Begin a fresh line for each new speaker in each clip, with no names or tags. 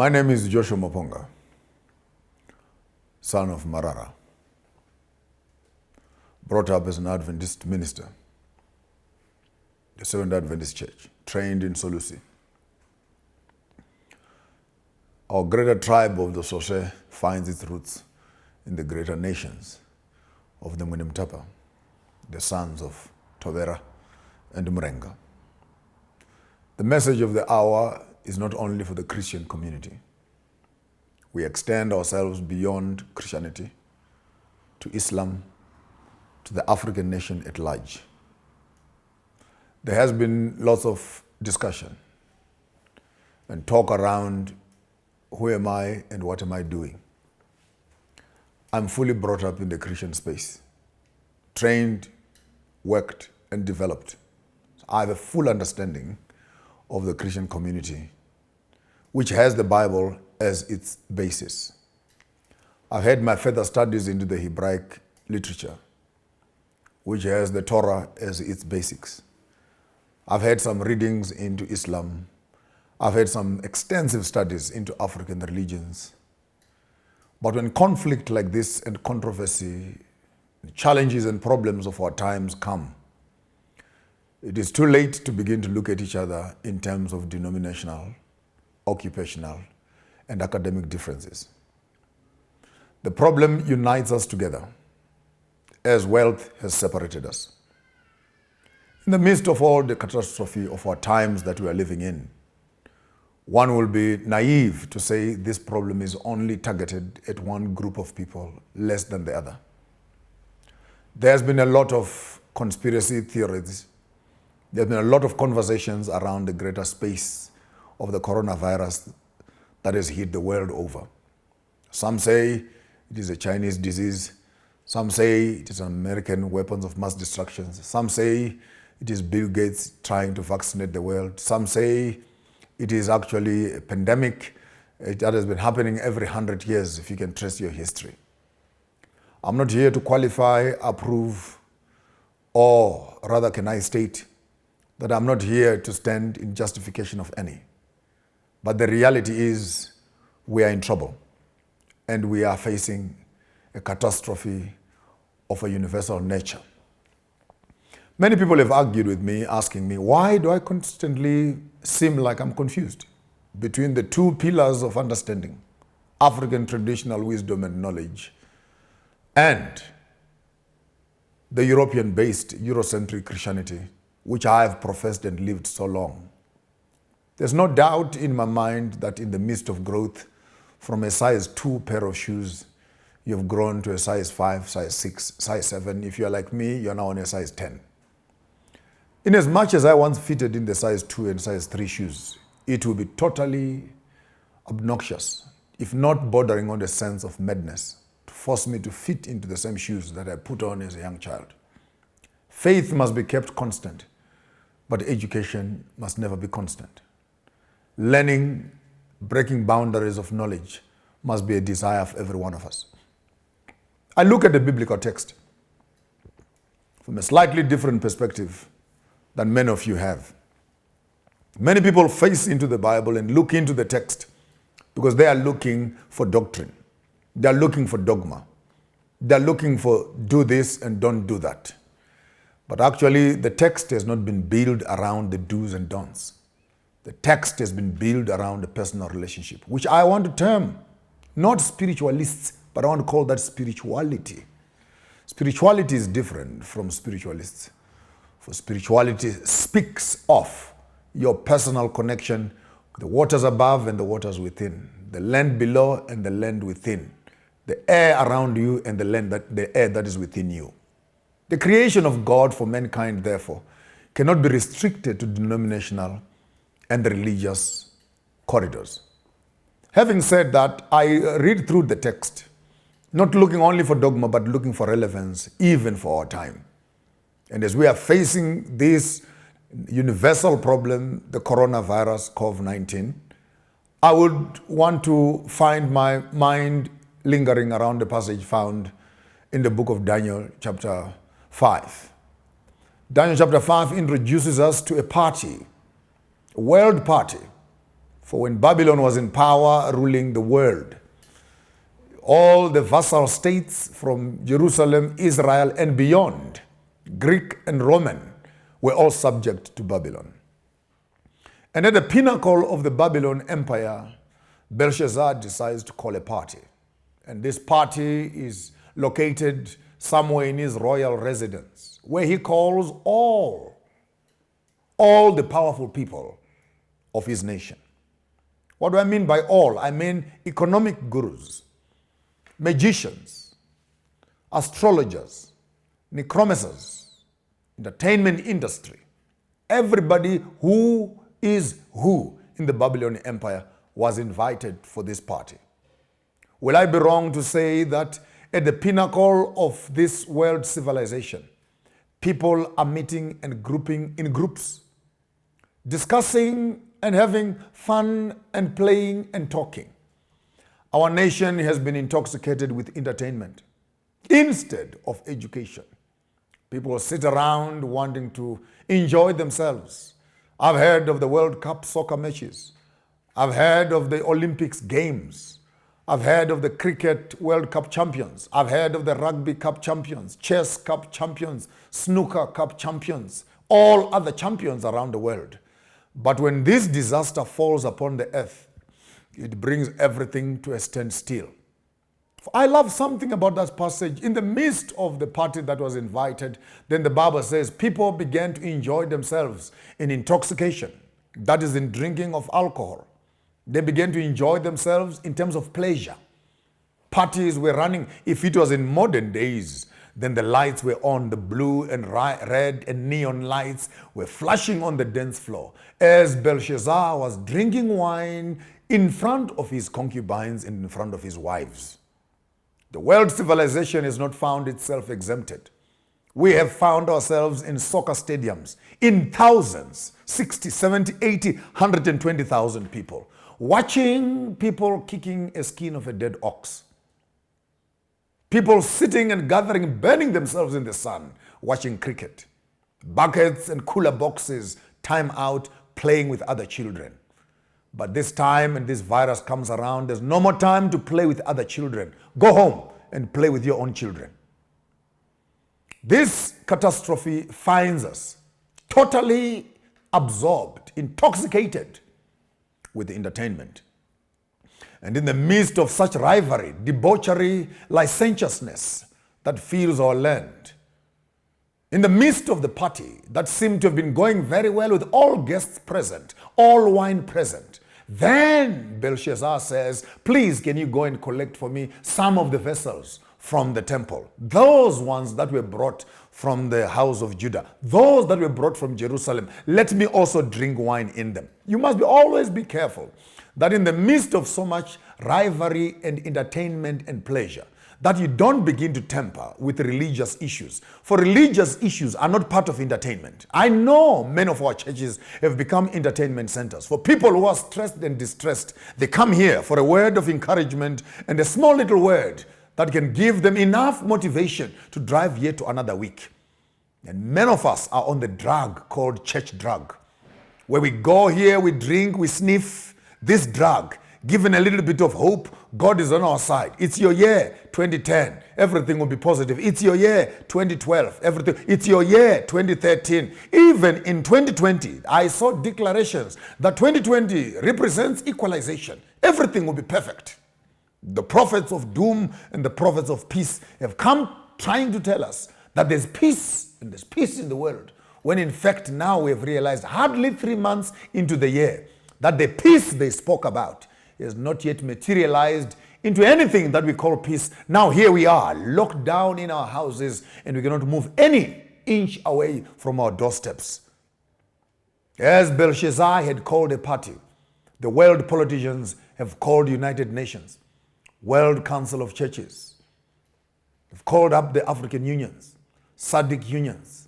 My name is Joshua Maponga, son of Marara, brought up as an Adventist minister, the Seventh Adventist Church, trained in Solusi. Our greater tribe of the Soshe finds its roots in the greater nations of the Munimtapa, the sons of Tovera and Mrenga. The message of the hour is not only for the Christian community. We extend ourselves beyond Christianity to Islam, to the African nation at large. There has been lots of discussion and talk around who am I and what am I doing. I'm fully brought up in the Christian space, trained, worked, and developed. I have a full understanding of the Christian community, which has the Bible as its basis. I've had my further studies into the Hebraic literature, which has the Torah as its basics. I've had some readings into Islam. I've had some extensive studies into African religions. But when conflict like this and controversy, challenges and problems of our times come, it is too late to begin to look at each other in terms of denominational, occupational, and academic differences. The problem unites us together as wealth has separated us. In the midst of all the catastrophe of our times that we are living in, one will be naive to say this problem is only targeted at one group of people less than the other. There's been a lot of conspiracy theories. There's been a lot of conversations around the greater space of the coronavirus that has hit the world over. Some say it is a Chinese disease. Some say it is American weapons of mass destruction. Some say it is Bill Gates trying to vaccinate the world. Some say it is actually a pandemic that has been happening every 100 years if you can trace your history. I'm not here to qualify, approve, or rather can I state that I'm not here to stand in justification of any. But the reality is we are in trouble and we are facing a catastrophe of a universal nature. Many people have argued with me, asking me, why do I constantly seem like I'm confused between the two pillars of understanding, African traditional wisdom and knowledge, and the European-based Eurocentric Christianity, which I have professed and lived so long. There's no doubt in my mind that in the midst of growth, from a size 2 pair of shoes, you've grown to a size 5, size 6, size 7. If you're like me, you're now on a size 10. In as much as I once fitted in the size 2 and size 3 shoes, it would be totally obnoxious, if not bordering on the sense of madness, to force me to fit into the same shoes that I put on as a young child. Faith must be kept constant, but education must never be constant. Learning, breaking boundaries of knowledge must be a desire for every one of us. I look at the biblical text from a slightly different perspective than many of you have. Many people face into the Bible and look into the text because they are looking for doctrine. They are looking for dogma. They are looking for do this and don't do that. But actually, the text has not been built around the do's and don'ts. The text has been built around a personal relationship, which I want to term not spiritualists, but I want to call that spirituality. Spirituality is different from spiritualists. For spirituality speaks of your personal connection with the waters above and the waters within, the land below and the land within, the air around you and the air that is within you. The creation of God for mankind, therefore, cannot be restricted to denominational and religious corridors. Having said that, I read through the text, not looking only for dogma, but looking for relevance, even for our time. And as we are facing this universal problem, the coronavirus, COVID-19, I would want to find my mind lingering around the passage found in the book of Daniel, chapter 5. Daniel chapter 5 introduces us to a party, a world party, For when Babylon was in power, ruling the world, all the vassal states from Jerusalem, Israel, and beyond, Greek and Roman, were all subject to Babylon. And at the pinnacle of the Babylon Empire, Belshazzar decides to call a party. And this party is located somewhere in his royal residence, where he calls all the powerful people of his nation. What do I mean by all? I mean economic gurus, magicians, astrologers, necromancers, entertainment industry, everybody who is who in the Babylonian Empire was invited for this party. Will I be wrong to say that at the pinnacle of this world civilization, people are meeting and grouping in groups, discussing and having fun and playing and talking? Our nation has been intoxicated with entertainment instead of education. People sit around wanting to enjoy themselves. I've heard of the World Cup soccer matches. I've heard of the Olympics games. I've heard of the Cricket World Cup champions. I've heard of the Rugby Cup champions, Chess Cup champions, Snooker Cup champions, all other champions around the world. But when this disaster falls upon the earth, it brings everything to a standstill. I love something about that passage. In the midst of the party that was invited, then the Bible says people began to enjoy themselves in intoxication, that is in drinking of alcohol. They began to enjoy themselves in terms of pleasure. Parties were running. If it was in modern days, then the lights were on, the blue and red and neon lights were flashing on the dance floor as Belshazzar was drinking wine in front of his concubines and in front of his wives. The world civilization has not found itself exempted. We have found ourselves in soccer stadiums in thousands, 60, 70, 80, 120,000 people, watching people kicking a skin of a dead ox. People sitting and gathering, burning themselves in the sun, watching cricket. Buckets and cooler boxes, time out, playing with other children. But this time, and this virus comes around, there's no more time to play with other children. Go home and play with your own children. This catastrophe finds us totally absorbed, intoxicated with entertainment. And in the midst of such rivalry, debauchery, licentiousness that fills our land, in the midst of the party that seemed to have been going very well with all guests present, all wine present, then Belshazzar says, please, can you go and collect for me some of the vessels from the temple? Those ones that were brought from the house of Judah, those that were brought from Jerusalem, let me also drink wine in them. You must always be careful that in the midst of so much rivalry and entertainment and pleasure, that you don't begin to tamper with religious issues. For religious issues are not part of entertainment. I know many of our churches have become entertainment centers. For people who are stressed and distressed, they come here for a word of encouragement and a small little word that can give them enough motivation to drive here to another week. And many of us are on the drug called church drug, where we go here, we drink, we sniff this drug, given a little bit of hope. God is on our side. It's your year 2010, everything will be positive. It's your year 2012, everything. It's your year 2013. Even in 2020, I saw declarations that 2020 represents equalization. Everything will be perfect. The prophets of doom and the prophets of peace have come trying to tell us that there's peace and there's peace in the world, when in fact now we have realized hardly 3 months into the year that the peace they spoke about is not yet materialized into anything that we call peace. Now here we are, locked down in our houses, and we cannot move any inch away from our doorsteps. As Belshazzar had called a party, the world politicians have called United Nations, World Council of Churches, have called up the African unions, SADC unions,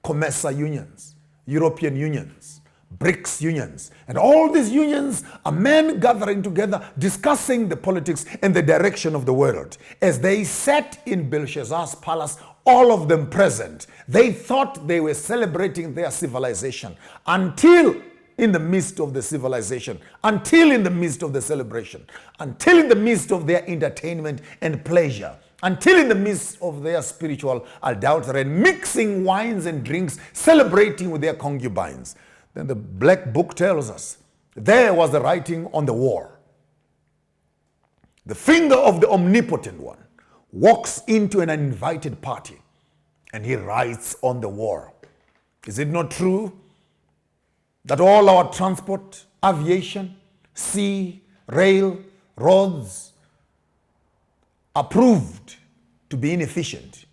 COMESA unions, European unions, BRICS unions, and all these unions are men gathering together, discussing the politics and the direction of the world. As they sat in Belshazzar's palace, all of them present, they thought they were celebrating their civilization until in the midst of the civilization, until in the midst of the celebration, until in the midst of their entertainment and pleasure, until in the midst of their spiritual adultery and mixing wines and drinks, celebrating with their concubines. Then the black book tells us there was the writing on the wall. The finger of the omnipotent one walks into an uninvited party and he writes on the wall. Is it not true that all our transport, aviation, sea, rail, roads are proved to be inefficient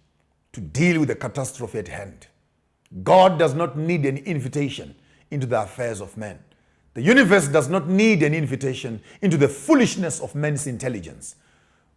to deal with the catastrophe at hand? God does not need an invitation into the affairs of men. The universe does not need an invitation into the foolishness of men's intelligence.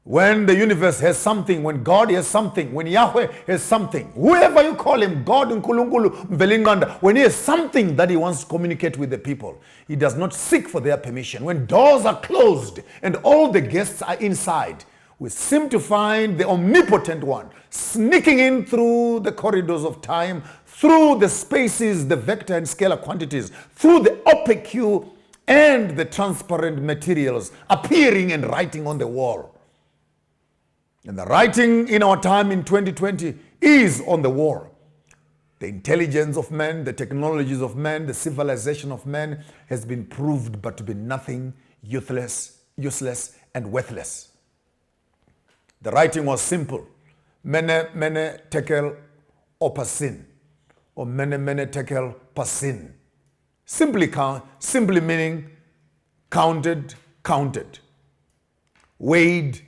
When the universe has something, when God has something, when Yahweh has something, whoever you call him, God, Nkulunkulu, Mvelinganda, when he has something that he wants to communicate with the people, he does not seek for their permission. When doors are closed and all the guests are inside, we seem to find the omnipotent one sneaking in through the corridors of time, through the spaces, the vector and scalar quantities, through the opaque and the transparent materials, appearing and writing on the wall. And the writing in our time in 2020 is on the wall. The intelligence of man, the technologies of man, the civilization of man has been proved but to be nothing, useless, and worthless. The writing was simple. Mene tekel opasin, or mene tekel pasin. Simply meaning counted. Weighed,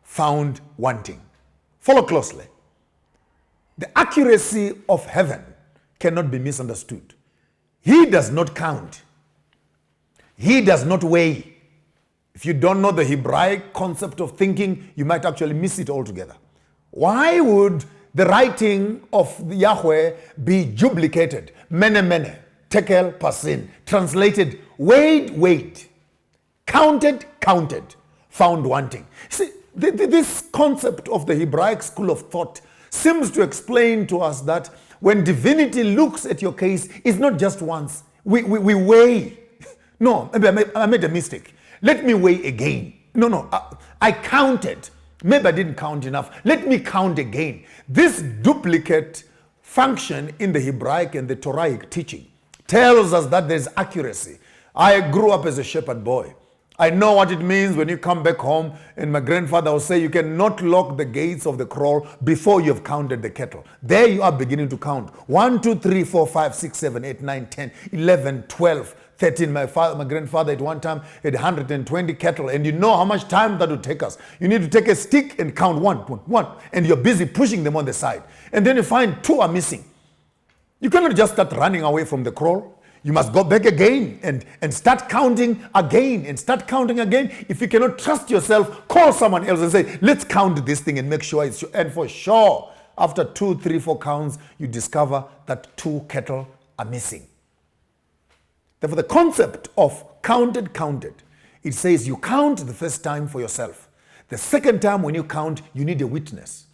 found wanting. Follow closely. The accuracy of heaven cannot be misunderstood. He does not count. He does not weigh. If you don't know the Hebraic concept of thinking, you might actually miss it altogether. Why would the writing of Yahweh be duplicated? Mene, tekel, pasin. Translated, weighed, counted, found wanting. See, this concept of the Hebraic school of thought seems to explain to us that when divinity looks at your case, it's not just once. We weigh. No, maybe I made a mistake. Let me weigh again. No, I counted. Maybe I didn't count enough. Let me count again. This duplicate function in the Hebraic and the Torahic teaching tells us that there's accuracy. I grew up as a shepherd boy. I know what it means when you come back home and my grandfather will say you cannot lock the gates of the kraal before you have counted the cattle. There you are beginning to count. 1, 2, 3, 4, 5, 6, 7, 8, 9, 10, 11, 12, 13. My grandfather at one time had 120 cattle, and you know how much time that would take us. You need to take a stick and count one, and you're busy pushing them on the side. And then you find 2 are missing. You cannot just start running away from the kraal. You must go back again and start counting again and start counting again. If you cannot trust yourself, call someone else and say, let's count this thing and make sure it's sure. And for sure, after 2, 3, 4 counts, you discover that 2 cattle are missing. Therefore, the concept of counted, it says you count the first time for yourself. The second time when you count, you need a witness.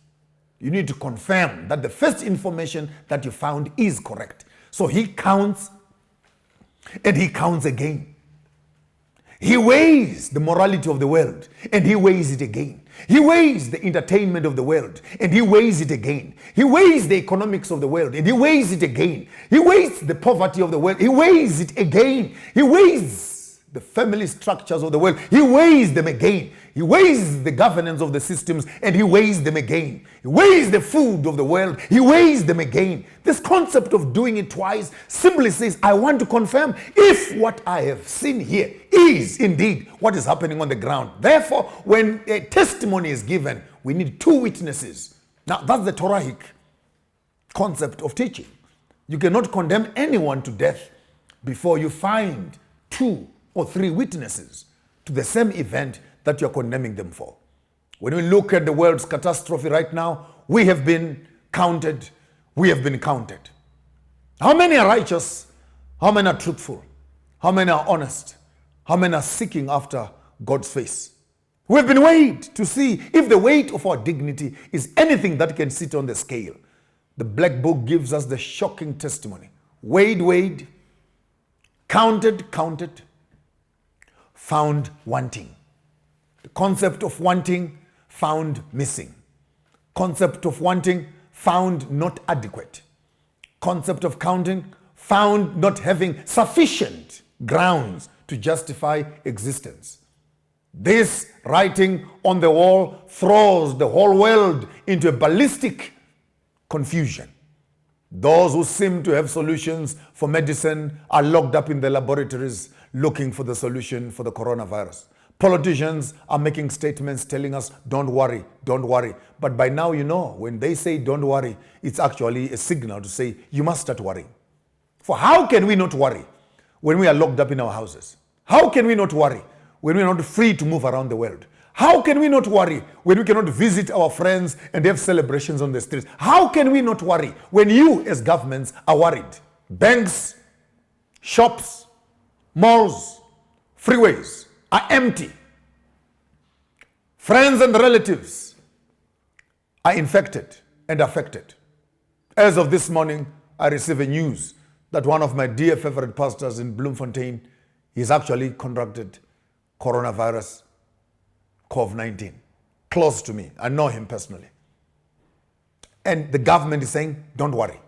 You need to confirm that the first information that you found is correct. So he counts and he counts again. He weighs the morality of the world and he weighs it again. He weighs the entertainment of the world and he weighs it again. He weighs the economics of the world and he weighs it again. He weighs the poverty of the world. He weighs it again. He weighs the family structures of the world. He weighs them again. He weighs the governance of the systems and he weighs them again. He weighs the food of the world. He weighs them again. This concept of doing it twice simply says, I want to confirm if what I have seen here is indeed what is happening on the ground. Therefore, when a testimony is given, we need 2 witnesses. Now, that's the Torahic concept of teaching. You cannot condemn anyone to death before you find 2 or 3 witnesses to the same event that you're condemning them for. When we look at the world's catastrophe right now, we have been counted. How many are righteous? How many are truthful? How many are honest? How many are seeking after God's face? We've been weighed to see if the weight of our dignity is anything that can sit on the scale. The Black Book gives us the shocking testimony. Weighed, counted, found wanting. The concept of wanting, found missing. Concept of wanting, found not adequate. Concept of counting, found not having sufficient grounds to justify existence. This writing on the wall throws the whole world into a ballistic confusion. Those who seem to have solutions for medicine are locked up in the laboratories looking for the solution for the coronavirus. Politicians are making statements telling us, don't worry, don't worry. But by now, you know, when they say don't worry, it's actually a signal to say you must start worrying. For how can we not worry when we are locked up in our houses? How can we not worry when we are not free to move around the world? How can we not worry when we cannot visit our friends and have celebrations on the streets? How can we not worry when you as governments are worried? Banks, shops, malls, freeways are empty. Friends and relatives are infected and affected. As of this morning, I received a news that one of my dear favorite pastors in Bloemfontein, he's actually contracted coronavirus, COVID-19, close to me. I know him personally. And the government is saying, don't worry.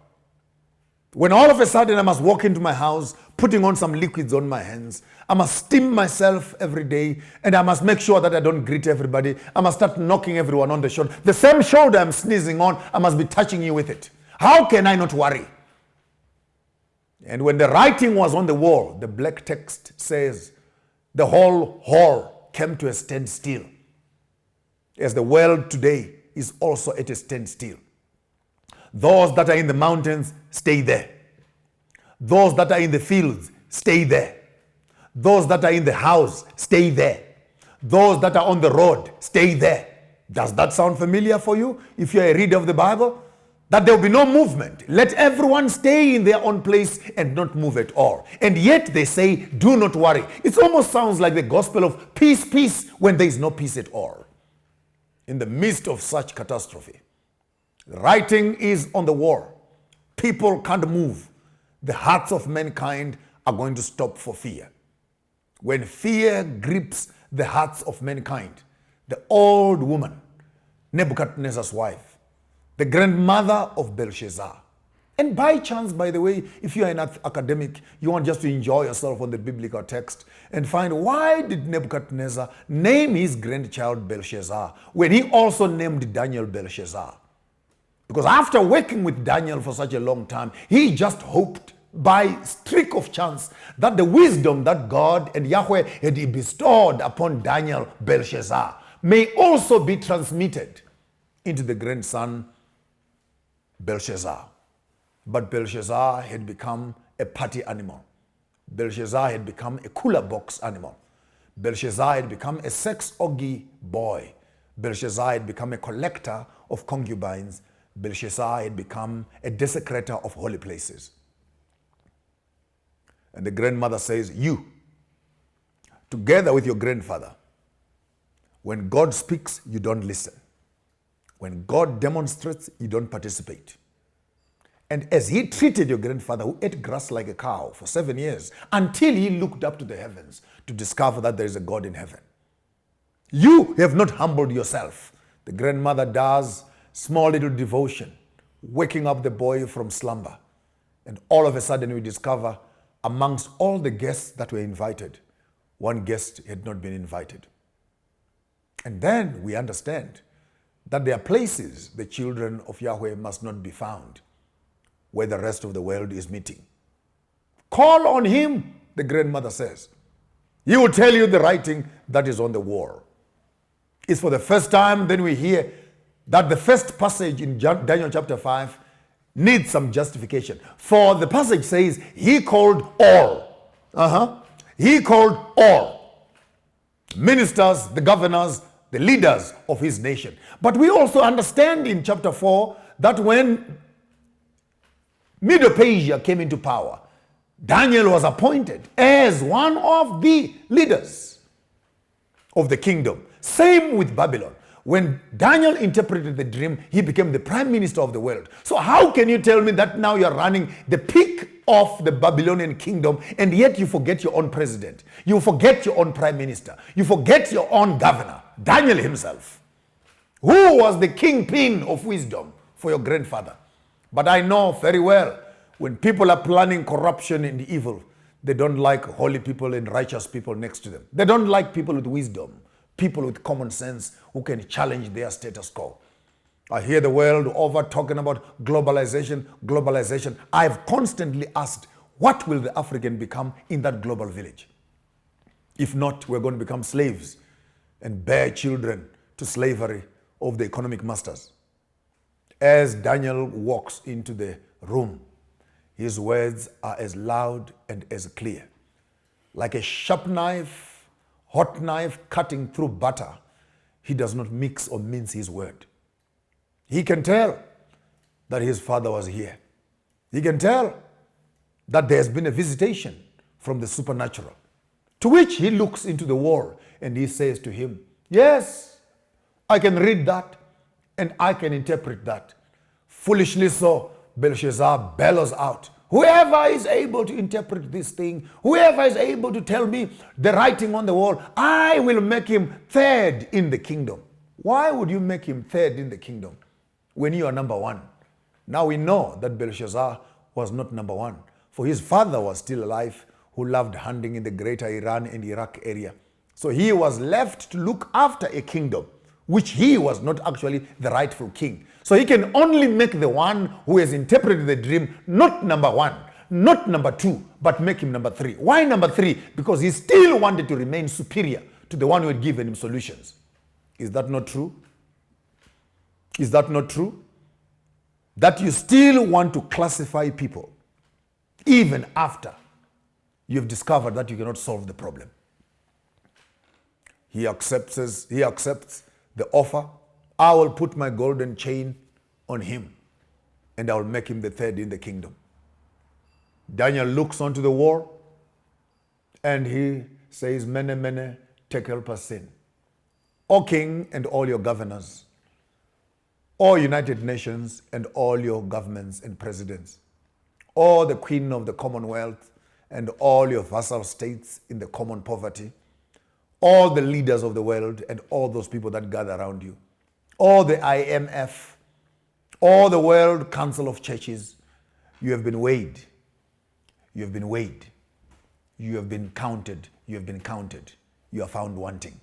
When all of a sudden I must walk into my house, putting on some liquids on my hands, I must steam myself every day, and I must make sure that I don't greet everybody. I must start knocking everyone on the shoulder. The same shoulder I'm sneezing on, I must be touching you with it. How can I not worry? And when the writing was on the wall, the black text says, the whole hall came to a standstill, as the world today is also at a standstill. Those that are in the mountains, stay there. Those that are in the fields, stay there. Those that are in the house, stay there. Those that are on the road, stay there. Does that sound familiar for you if you're a reader of the Bible? That there will be no movement. Let everyone stay in their own place and not move at all. And yet they say, do not worry. It almost sounds like the gospel of peace, peace, when there is no peace at all. In the midst of such catastrophe, the writing is on the wall. People can't move. The hearts of mankind are going to stop for fear. When fear grips the hearts of mankind, the old woman, Nebuchadnezzar's wife, the grandmother of Belshazzar. And by chance, by the way, if you are an academic, you want just to enjoy yourself on the biblical text and find why did Nebuchadnezzar name his grandchild Belshazzar when he also named Daniel Belshazzar? Because after working with Daniel for such a long time, he just hoped by streak of chance that the wisdom that God and Yahweh had bestowed upon Daniel Belshazzar may also be transmitted into the grandson Belshazzar. But Belshazzar had become a party animal. Belshazzar had become a cooler box animal. Belshazzar had become a sex orgy boy. Belshazzar had become a collector of concubines. Belshazzar had become a desecrator of holy places. And the grandmother says, you, together with your grandfather, when God speaks, you don't listen. When God demonstrates, you don't participate. And as he treated your grandfather, who ate grass like a cow for 7 years, until he looked up to the heavens to discover that there is a God in heaven, you have not humbled yourself. The grandmother does small little devotion, waking up the boy from slumber. And all of a sudden we discover amongst all the guests that were invited, one guest had not been invited. And then we understand that there are places the children of Yahweh must not be found, where the rest of the world is meeting. Call on him, the grandmother says. He will tell you the writing that is on the wall. It's for the first time then we hear that the first passage in Daniel chapter 5 needs some justification. For the passage says, he called all. He called all. Ministers, the governors, the leaders of his nation. But we also understand in chapter 4 that when Medo-Persia came into power, Daniel was appointed as one of the leaders of the kingdom. Same with Babylon. When Daniel interpreted the dream, he became the prime minister of the world. So how can you tell me that now you're running the peak of the Babylonian kingdom and yet you forget your own president? You forget your own prime minister. You forget your own governor, Daniel himself, who was the kingpin of wisdom for your grandfather. But I know very well, when people are planning corruption and evil, they don't like holy people and righteous people next to them. They don't like people with wisdom, people with common sense who can challenge their status quo. I hear the world over talking about globalization, globalization. I've constantly asked, what will the African become in that global village? If not, we're going to become slaves and bear children to slavery of the economic masters. As Daniel walks into the room, his words are as loud and as clear. Like a sharp knife, hot knife cutting through butter, he does not mix or mince his word. He can tell that his father was here. He can tell that there has been a visitation from the supernatural, to which he looks into the wall and he says to him, yes, I can read that and I can interpret that. Foolishly so, Belshazzar bellows out, whoever is able to interpret this thing, whoever is able to tell me the writing on the wall, I will make him third in the kingdom. Why would you make him third in the kingdom when you are number one? Now we know that Belshazzar was not number one, for his father was still alive, who loved hunting in the greater Iran and Iraq area. So he was left to look after a kingdom, which he was not actually the rightful king. So he can only make the one who has interpreted the dream not number one, not number two, but make him number three. Why number three? Because he still wanted to remain superior to the one who had given him solutions. Is that not true? Is that not true? That you still want to classify people even after you've discovered that you cannot solve the problem. He accepts the offer. I will put my golden chain on him and I will make him the third in the kingdom. Daniel looks onto the wall and he says, Mene, mene, tekel pasin. O king and all your governors, all United Nations and all your governments and presidents, all the queen of the Commonwealth and all your vassal states in the common poverty, all the leaders of the world and all those people that gather around you, all the IMF, all the World Council of Churches, you have been weighed. You have been weighed. You have been counted. You have been counted. You are found wanting.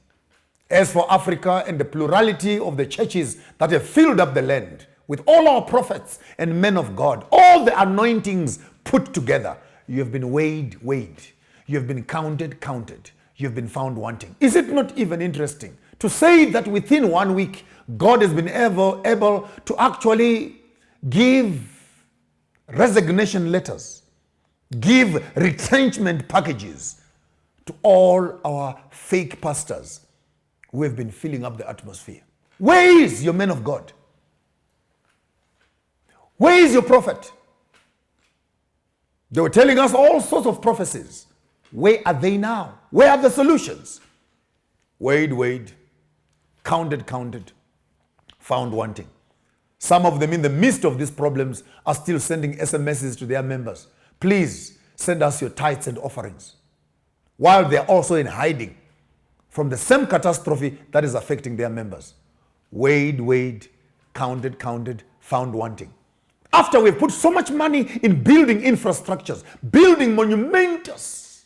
As for Africa and the plurality of the churches that have filled up the land with all our prophets and men of God, all the anointings put together, you have been weighed. You have been counted. You have been found wanting. Is it not even interesting to say that within 1 week, God has been able to actually give resignation letters, give retrenchment packages to all our fake pastors who have been filling up the atmosphere? Where is your man of God? Where is your prophet? They were telling us all sorts of prophecies. Where are they now? Where are the solutions? Weighed, counted, found wanting. Some of them in the midst of these problems are still sending SMSs to their members. Please send us your tithes and offerings. While they're also in hiding from the same catastrophe that is affecting their members. Weighed, counted, found wanting. After we've put so much money in building infrastructures, building monumentous,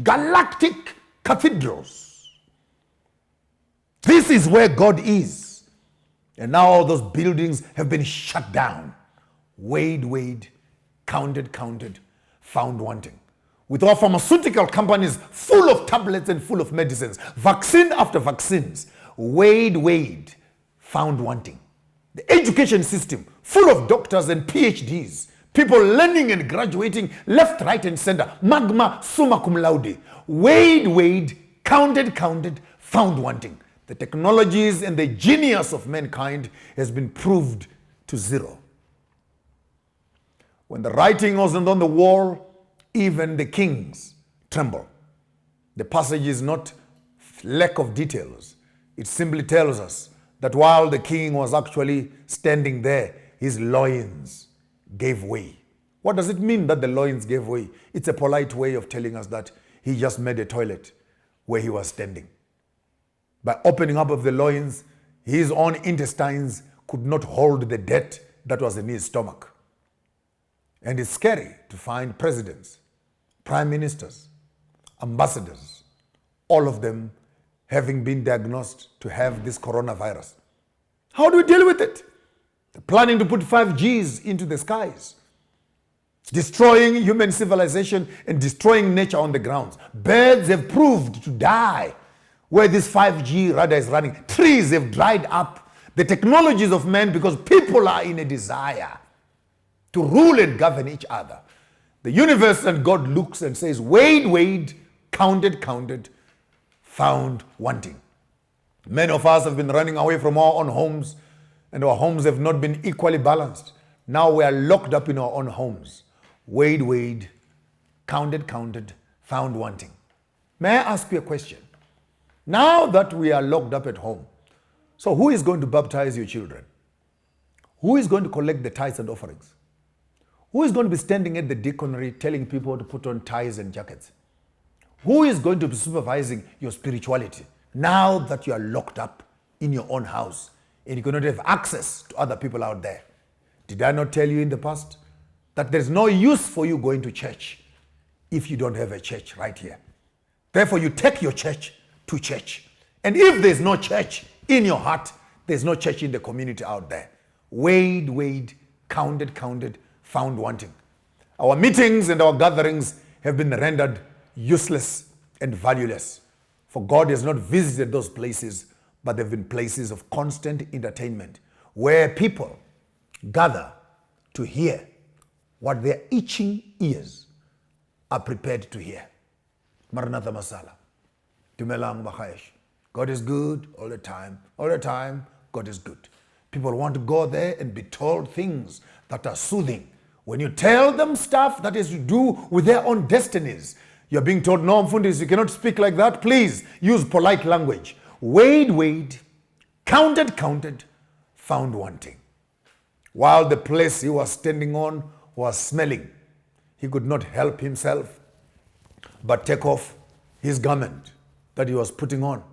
galactic cathedrals. This is where God is. And now all those buildings have been shut down. Weighed, counted, found wanting. With our pharmaceutical companies full of tablets and full of medicines, vaccine after vaccines, weighed, found wanting. The education system full of doctors and PhDs, people learning and graduating left, right, and center, magma summa cum laude. Weighed, counted, found wanting. The technologies and the genius of mankind has been proved to zero. When the writing wasn't on the wall, even the kings tremble. The passage is not lack of details. It simply tells us that while the king was actually standing there, his loins gave way. What does it mean that the loins gave way? It's a polite way of telling us that he just made a toilet where he was standing. By opening up of the loins, his own intestines could not hold the dirt that was in his stomach. And it's scary to find presidents, prime ministers, ambassadors, all of them having been diagnosed to have this coronavirus. How do we deal with it? They're planning to put 5Gs into the skies, destroying human civilization and destroying nature on the grounds. Birds have proved to die where this 5G radar is running. Trees have dried up. The technologies of man, because people are in a desire to rule and govern each other. The universe and God looks and says, weighed, counted, found wanting. Many of us have been running away from our own homes, and our homes have not been equally balanced. Now we are locked up in our own homes. Weighed, counted, found wanting. May I ask you a question? Now that we are locked up at home, so who is going to baptize your children? Who is going to collect the tithes and offerings? Who is going to be standing at the deaconry telling people to put on ties and jackets? Who is going to be supervising your spirituality now that you are locked up in your own house and you cannot have access to other people out there? Did I not tell you in the past that there's no use for you going to church if you don't have a church right here? Therefore, you take your church to church. And if there's no church in your heart, there's no church in the community out there. Weighed, counted, found wanting. Our meetings and our gatherings have been rendered useless and valueless. For God has not visited those places, but they've been places of constant entertainment where people gather to hear what their itching ears are prepared to hear. Maranatha Masala. Dumelang Bakhayesh. God is good all the time. All the time, God is good. People want to go there and be told things that are soothing. When you tell them stuff that is to do with their own destinies, you're being told, no, Mfundis, you cannot speak like that. Please use polite language. Weighed, counted, found wanting. While the place he was standing on was smelling, he could not help himself but take off his garment that he was putting on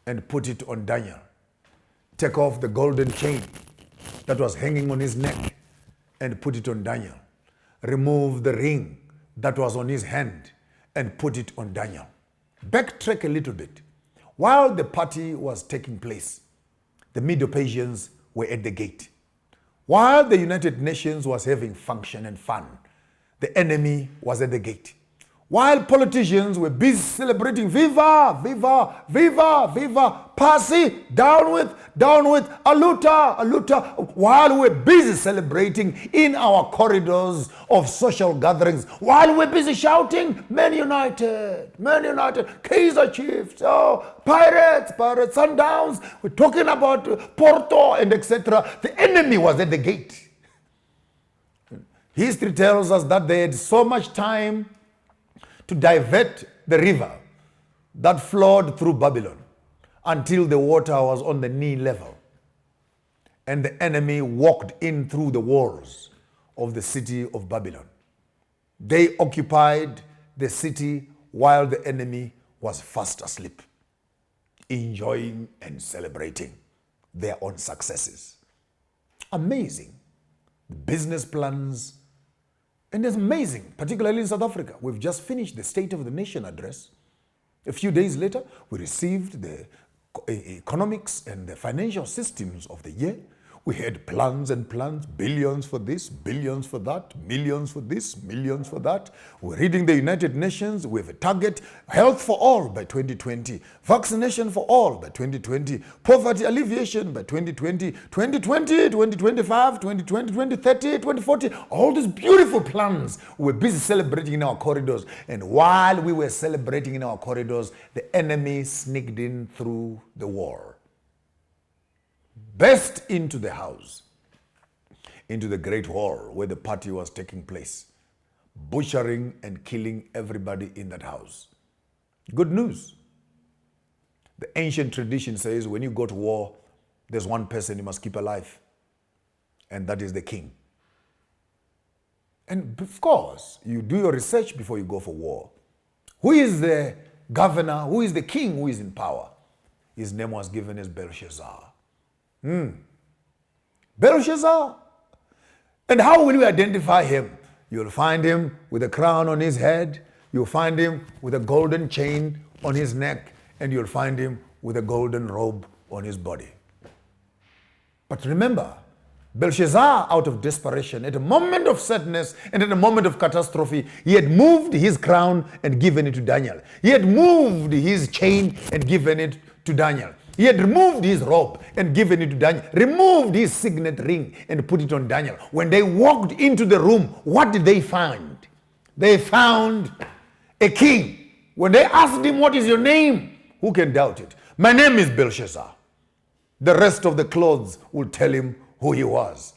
and put it on Daniel. Take off the golden chain that was hanging on his neck and put it on Daniel. Remove the ring that was on his hand and put it on Daniel. Backtrack a little bit. While the party was taking place, the Medo-Persians were at the gate. While the United Nations was having function and fun, the enemy was at the gate. While politicians were busy celebrating, viva, viva, viva, viva, Pasi, down with, aluta. While we're busy celebrating in our corridors of social gatherings, while we're busy shouting, Man United, Kaizer Chiefs, Pirates, Sundowns, we're talking about Porto and etc. The enemy was at the gate. History tells us that they had so much time to divert the river that flowed through Babylon until the water was on the knee level. And the enemy walked in through the walls of the city of Babylon. They occupied the city while the enemy was fast asleep, enjoying and celebrating their own successes. Amazing. Business plans. And it's amazing, particularly in South Africa. We've just finished the State of the Nation address. A few days later, we received the economics and the financial systems of the year. We had plans and plans, billions for this, billions for that, millions for this, millions for that. We're reading the United Nations. We have a target, health for all by 2020, vaccination for all by 2020, poverty alleviation by 2020, 2025, 2030, 2040. All these beautiful plans. We're busy celebrating in our corridors. And while we were celebrating in our corridors, the enemy sneaked in through the wall, burst into the house, into the great hall where the party was taking place, butchering and killing everybody in that house. Good news. The ancient tradition says when you go to war, there's one person you must keep alive, and that is the king. And of course, you do your research before you go for war. Who is the governor? Who is the king who is in power? His name was given as Belshazzar. Belshazzar. And how will you identify him? You'll find him with a crown on his head. You'll find him with a golden chain on his neck. And you'll find him with a golden robe on his body. But remember, Belshazzar, out of desperation, at a moment of sadness and at a moment of catastrophe, he had moved his crown and given it to Daniel. He had moved his chain and given it to Daniel. He had removed his robe and given it to Daniel. Removed his signet ring and put it on Daniel. When they walked into the room, what did they find? They found a king. When they asked him, what is your name? Who can doubt it? My name is Belshazzar. The rest of the clothes will tell him who he was.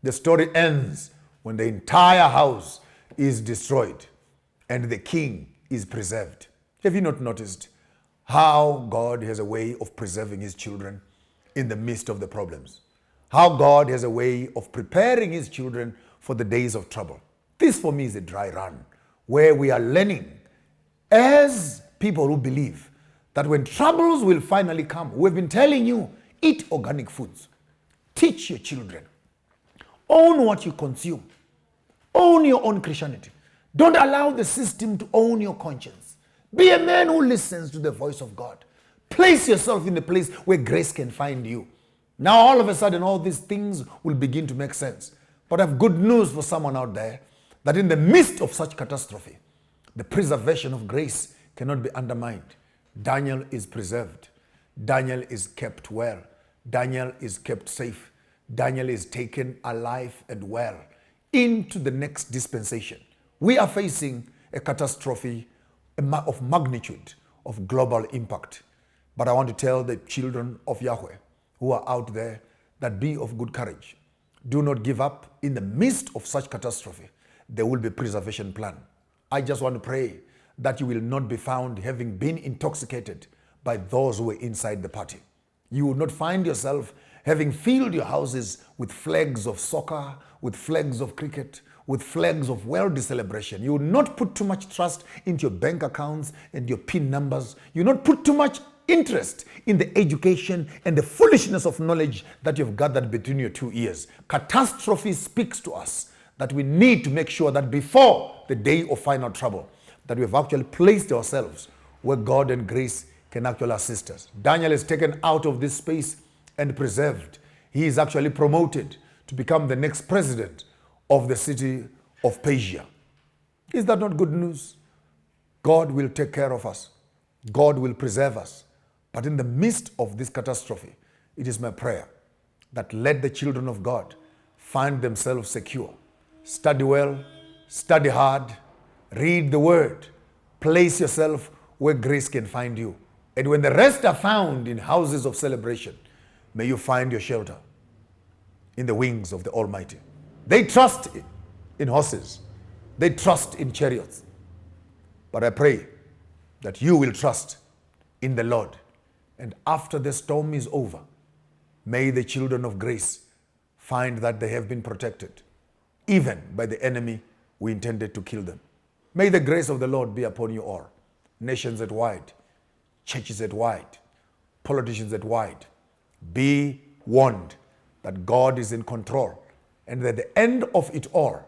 The story ends when the entire house is destroyed and the king is preserved. Have you not noticed how God has a way of preserving his children in the midst of the problems? How God has a way of preparing his children for the days of trouble. This for me is a dry run where we are learning as people who believe that when troubles will finally come, we've been telling you, eat organic foods. Teach your children. Own what you consume. Own your own Christianity. Don't allow the system to own your conscience. Be a man who listens to the voice of God. Place yourself in the place where grace can find you. Now all of a sudden all these things will begin to make sense. But I have good news for someone out there that in the midst of such catastrophe, the preservation of grace cannot be undermined. Daniel is preserved. Daniel is kept well. Daniel is kept safe. Daniel is taken alive and well into the next dispensation. We are facing a catastrophe of magnitude, of global impact. But I want to tell the children of Yahweh who are out there that be of good courage. Do not give up. In the midst of such catastrophe, there will be a preservation plan. I just want to pray that you will not be found having been intoxicated by those who were inside the party. You will not find yourself having filled your houses with flags of soccer, with flags of cricket, with flags of worldly celebration. You will not put too much trust into your bank accounts and your PIN numbers. You will not put too much interest in the education and the foolishness of knowledge that you've gathered between your 2 ears. Catastrophe speaks to us that we need to make sure that before the day of final trouble, that we have actually placed ourselves where God and grace can actually assist us. Daniel is taken out of this space and preserved. He is actually promoted to become the next president of the city of Persia. Is that not good news? God will take care of us. God will preserve us. But in the midst of this catastrophe, it is my prayer that let the children of God find themselves secure. Study well, study hard, read the word, place yourself where grace can find you. And when the rest are found in houses of celebration, may you find your shelter in the wings of the Almighty. They trust in horses. They trust in chariots. But I pray that you will trust in the Lord. And after the storm is over, may the children of grace find that they have been protected, even by the enemy who intended to kill them. May the grace of the Lord be upon you all, nations at wide, churches at wide, politicians at wide. Be warned that God is in control and at the end of it all,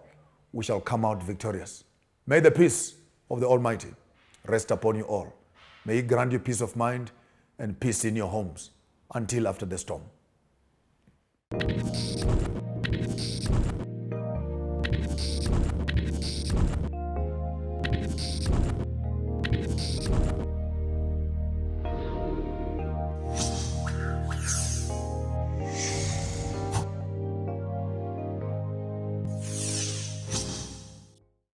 we shall come out victorious. May the peace of the Almighty rest upon you all. May He grant you peace of mind and peace in your homes until after the storm.